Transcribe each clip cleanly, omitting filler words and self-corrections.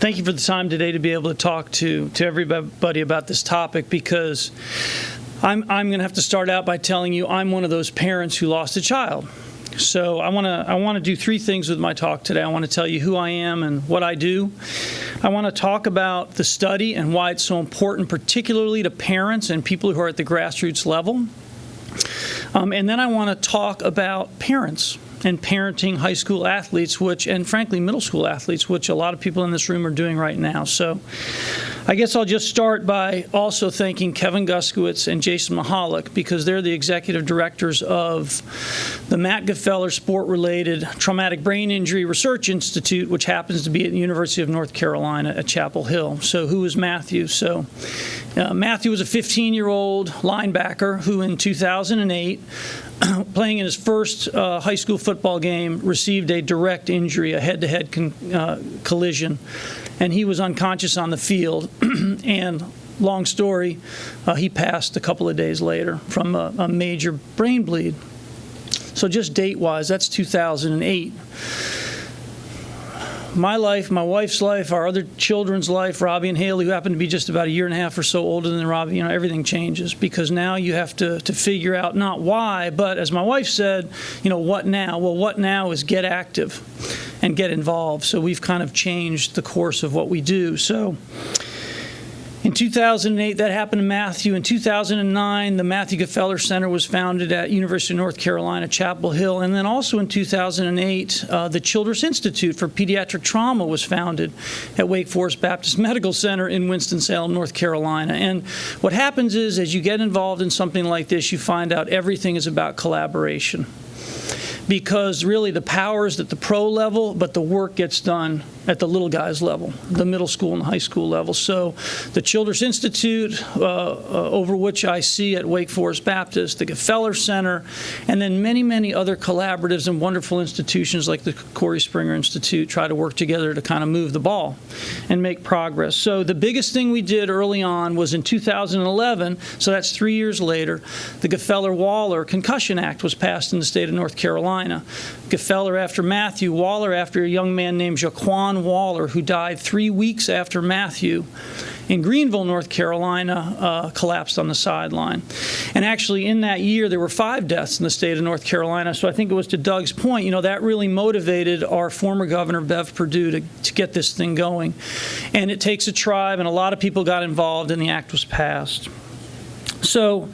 Thank you for the time today to be able to talk to everybody about this topic, because I'm going to have to start out by telling you I'm one of those parents who lost a child. So I want to do three things with my talk today. I want to tell you who I am and what I do. I want to talk about the study and why it's so important, particularly to parents and people who are at the grassroots level. And then I want to talk about parents and parenting high school athletes, and frankly middle school athletes, which a lot of people in this room are doing right now. So I guess I'll just start by also thanking Kevin Guskiewicz and Jason Mahalik, because they're the executive directors of the Matt Gfeller Sport-Related Traumatic Brain Injury Research Institute, which happens to be at the University of North Carolina at Chapel Hill. So who is Matthew? So Matthew was a 15-year-old linebacker who in 2008, playing in his first high school football game, received a direct injury, a head-to-head collision, and he was unconscious on the field. And long story, he passed a couple of days later from a major brain bleed. So just date-wise, that's 2008. My life, my wife's life, our other children's life, Robbie and Haley, who happen to be just about a year and a half or so older than Robbie, everything changes, because now you have to figure out not why, but as my wife said, what now? Well, what now is get active and get involved. So we've kind of changed the course of what we do. So in 2008, that happened to Matthew. In 2009, the Matthew Gfeller Center was founded at University of North Carolina, Chapel Hill. And then also in 2008, the Childress Institute for Pediatric Trauma was founded at Wake Forest Baptist Medical Center in Winston-Salem, North Carolina. And what happens is, as you get involved in something like this, you find out everything is about collaboration. Because really the power is at the pro level, but the work gets done at the little guys level, the middle school and the high school level. So the Childress Institute, over which I see at Wake Forest Baptist, the Gfeller Center, and then many, many other collaboratives and wonderful institutions like the Corey Springer Institute try to work together to kind of move the ball and make progress. So the biggest thing we did early on was in 2011, so that's 3 years later, the Gfeller-Waller Concussion Act was passed in the state of North Carolina. Gfeller after Matthew, Waller after a young man named Jaquan Waller, who died 3 weeks after Matthew in Greenville, North Carolina, collapsed on the sideline. And actually in that year, there were 5 deaths in the state of North Carolina. So I think it was to Doug's point, that really motivated our former governor, Bev Perdue, to get this thing going. And it takes a tribe, and a lot of people got involved, and the act was passed. So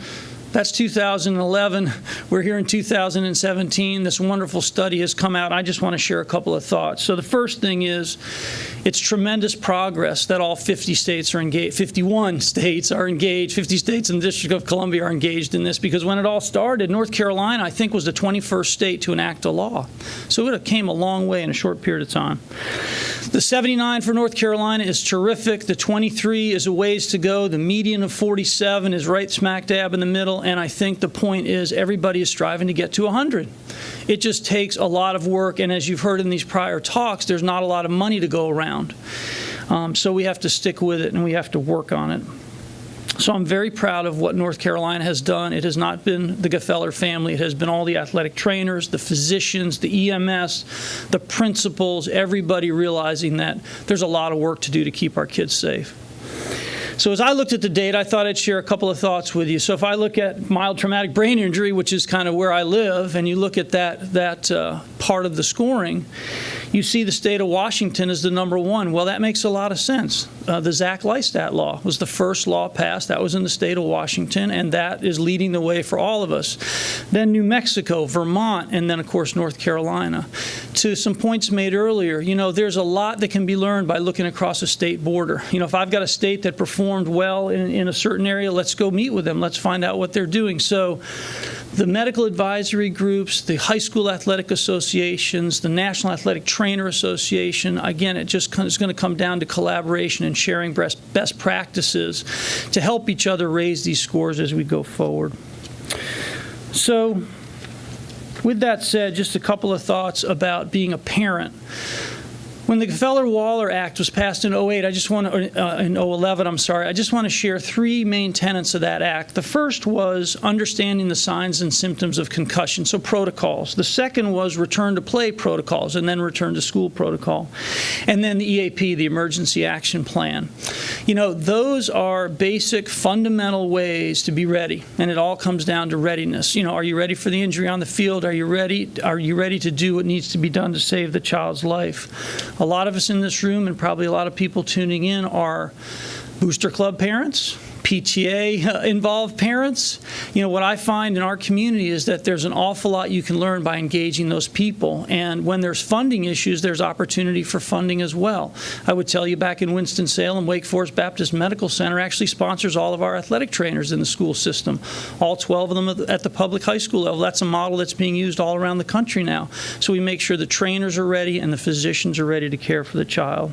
that's 2011. We're here in 2017. This wonderful study has come out. I just want to share a couple of thoughts. So the first thing is, it's tremendous progress that all 50 states are engaged, 51 states are engaged, 50 states and the District of Columbia are engaged in this, because when it all started, North Carolina, I think, was the 21st state to enact a law. So it came a long way in a short period of time. The 79 for North Carolina is terrific. The 23 is a ways to go. The median of 47 is right smack dab in the middle. And I think the point is everybody is striving to get to 100. It just takes a lot of work. And as you've heard in these prior talks, there's not a lot of money to go around. So we have to stick with it and we have to work on it. So I'm very proud of what North Carolina has done. It has not been the Gfeller family. It has been all the athletic trainers, the physicians, the EMS, the principals, everybody realizing that there's a lot of work to do to keep our kids safe. So as I looked at the data, I thought I'd share a couple of thoughts with you. So if I look at mild traumatic brain injury, which is kind of where I live, and you look at that part of the scoring, you see the state of Washington is the #1. Well, that makes a lot of sense. The Zach Lystat law was the first law passed. That was in the state of Washington, and that is leading the way for all of us. Then New Mexico, Vermont, and then, of course, North Carolina. To some points made earlier, there's a lot that can be learned by looking across a state border. If I've got a state that performed well in a certain area, let's go meet with them. Let's find out what they're doing. So the medical advisory groups, the high school athletic associations, the National Athletic Trainer Association, again, it just is going to come down to collaboration and sharing best practices to help each other raise these scores as we go forward. So with that said, just a couple of thoughts about being a parent. When the Gefeller-Waller Act was passed in 08, I just want to, in 011, I'm sorry, I just want to share three main tenets of that act. The first was understanding the signs and symptoms of concussion, so protocols. The second was return to play protocols, and then return to school protocol. And then the EAP, the Emergency Action Plan. You know, those are basic, fundamental ways to be ready, and it all comes down to readiness. You know, are you ready for the injury on the field? Are you ready to do what needs to be done to save the child's life? A lot of us in this room, and probably a lot of people tuning in, are booster club parents, PTA involved parents. You know, what I find in our community is that there's an awful lot you can learn by engaging those people. And when there's funding issues, there's opportunity for funding as well. I would tell you, back in Winston-Salem, Wake Forest Baptist Medical Center actually sponsors all of our athletic trainers in the school system, all 12 of them at the public high school level. That's a model that's being used all around the country now. So we make sure the trainers are ready and the physicians are ready to care for the child.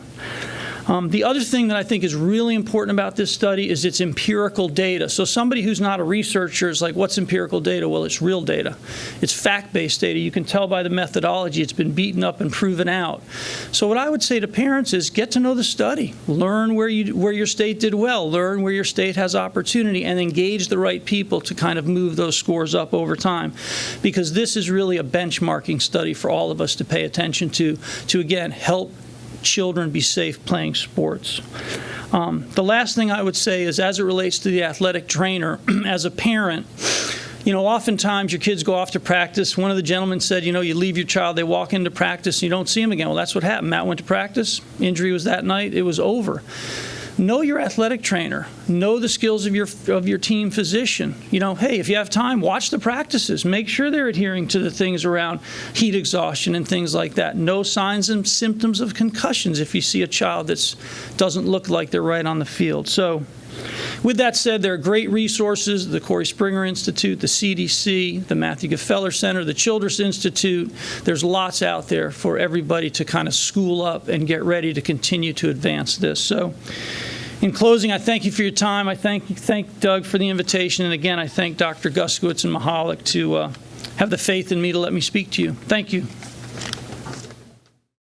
The other thing that I think is really important about this study is its empirical data. So somebody who's not a researcher is like, what's empirical data? Well, it's real data. It's fact-based data. You can tell by the methodology. It's been beaten up and proven out. So what I would say to parents is get to know the study. Learn where your state did well. Learn where your state has opportunity, and engage the right people to kind of move those scores up over time. Because this is really a benchmarking study for all of us to pay attention to again, help children be safe playing sports. The last thing I would say is, as it relates to the athletic trainer, as a parent, you know, oftentimes your kids go off to practice. One of the gentlemen said, you know, you leave your child, they walk into practice, and you don't see them again. Well, that's what happened. Matt went to practice. Injury was that night. It was over. Know your athletic trainer. Know the skills of your team physician. You know, hey, if you have time, watch the practices. Make sure they're adhering to the things around heat exhaustion and things like that. Know signs and symptoms of concussions if you see a child that doesn't look like they're right on the field. So, with that said, there are great resources, the Corey Springer Institute, the CDC, the Matthew Gefeller Center, the Childress Institute. There's lots out there for everybody to kind of school up and get ready to continue to advance this. So, in closing, I thank you for your time. I thank Doug for the invitation. And again, I thank Dr. Guskiewicz and Mahalik to have the faith in me to let me speak to you. Thank you.